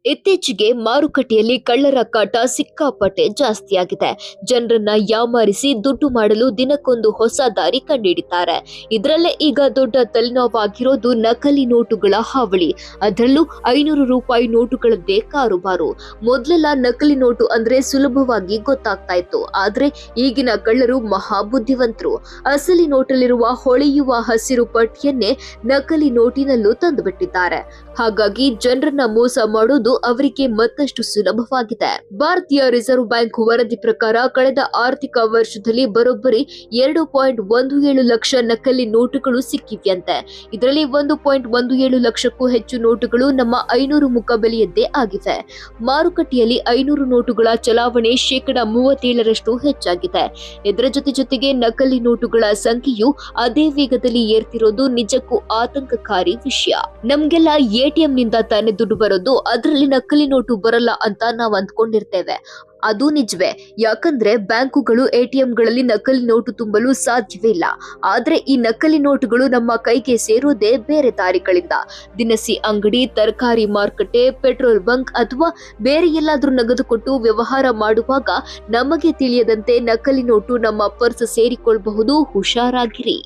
ಇತ್ತೀಚೆಗೆ ಮಾರುಕಟ್ಟೆಯಲ್ಲಿ ಕಳ್ಳರ ಕಾಟ ಸಿಕ್ಕಾಪಟ್ಟೆ ಜಾಸ್ತಿಯಾಗಿದೆ. ಜನರನ್ನ ಯಾಮಾರಿಸಿ ದುಡ್ಡು ಮಾಡಲು ದಿನಕ್ಕೊಂದು ಹೊಸ ದಾರಿ ಕಂಡುಹಿಡಿತಾರೆ. ಇದರಲ್ಲೇ ಈಗ ದೊಡ್ಡ ತಲೆನೋವಾಗಿರೋದು ನಕಲಿ ನೋಟುಗಳ ಹಾವಳಿ. ಅದರಲ್ಲೂ 500 ರೂಪಾಯಿ ನೋಟುಗಳದ್ದೇ ಕಾರುಬಾರು. ಮೊದಲೆಲ್ಲ ನಕಲಿ ನೋಟು ಅಂದ್ರೆ ಸುಲಭವಾಗಿ ಗೊತ್ತಾಗ್ತಾ ಇತ್ತು. ಆದ್ರೆ ಈಗಿನ ಕಳ್ಳರು ಮಹಾ ಬುದ್ಧಿವಂತರು. ಅಸಲಿ ನೋಟಲ್ಲಿರುವ ಹೊಳೆಯುವ ಹಸಿರು ಪಟ್ಟಿಯನ್ನೇ ನಕಲಿ ನೋಟಿನಲ್ಲೂ ತಂದುಬಿಟ್ಟಿದ್ದಾರೆ. ಹಾಗಾಗಿ ಜನರನ್ನ ಮೋಸ ಮಾಡೋದು ಅವರಿಗೆ ಮತ್ತಷ್ಟು ಸುಲಭವಾಗಿದೆ. ಭಾರತೀಯ ರಿಸರ್ವ್ ಬ್ಯಾಂಕ್ ವರದಿ ಪ್ರಕಾರ ಕಳೆದ ಆರ್ಥಿಕ ವರ್ಷದಲ್ಲಿ ಬರೋಬ್ಬರಿ 2.17 ಲಕ್ಷ ನಕಲಿ ನೋಟುಗಳು ಸಿಕ್ಕಿವೆಯಂತೆ. ಇದರಲ್ಲಿ 1.17 ಲಕ್ಷಕ್ಕೂ ಹೆಚ್ಚು ನೋಟುಗಳು ನಮ್ಮ 500 ಮುಖಬೆಲೆಯದ್ದೇ ಆಗಿವೆ. ಮಾರುಕಟ್ಟೆಯಲ್ಲಿ 500 ನೋಟುಗಳ ಚಲಾವಣೆ 37% ಹೆಚ್ಚಾಗಿದೆ. ಇದರ ಜೊತೆಗೆ ನಕಲಿ ನೋಟುಗಳ ಸಂಖ್ಯೆಯು ಅದೇ ವೇಗದಲ್ಲಿ ಏರ್ತಿರೋದು ನಿಜಕ್ಕೂ ಆತಂಕಕಾರಿ ವಿಷಯ. ನಮ್ಗೆಲ್ಲ ಎಟಿಎಂ ನಿಂದ ತಾನೇ ದುಡ್ಡು ಬರೋದು, ಅದರಲ್ಲಿ ನಕಲಿ ನೋಟು ಬರಲ್ಲ ಅಂತ ನಾವು ಅಂದ್ಕೊಂಡಿರ್ತೇವೆ. ಅದು ನಿಜವೇ, ಯಾಕಂದ್ರೆ ಬ್ಯಾಂಕುಗಳು ಎಟಿಎಂಗಳಲ್ಲಿ ನಕಲಿ ನೋಟು ತುಂಬಲು ಸಾಧ್ಯವೇ ಇಲ್ಲ. ಆದ್ರೆ ಈ ನಕಲಿ ನೋಟುಗಳು ನಮ್ಮ ಕೈಗೆ ಸೇರೋದೇ ಬೇರೆ ದಾರಿಗಳಿಂದ. ದಿನಸಿ ಅಂಗಡಿ, ತರಕಾರಿ ಮಾರುಕಟ್ಟೆ, ಪೆಟ್ರೋಲ್ ಬಂಕ್ ಅಥವಾ ಬೇರೆ ಎಲ್ಲಾದ್ರೂ ನಗದು ಕೊಟ್ಟು ವ್ಯವಹಾರ ಮಾಡುವಾಗ ನಮಗೆ ತಿಳಿಯದಂತೆ ನಕಲಿ ನೋಟು ನಮ್ಮ ಪರ್ಸ್ ಸೇರಿಕೊಳ್ಳಬಹುದು. ಹುಷಾರಾಗಿರಿ.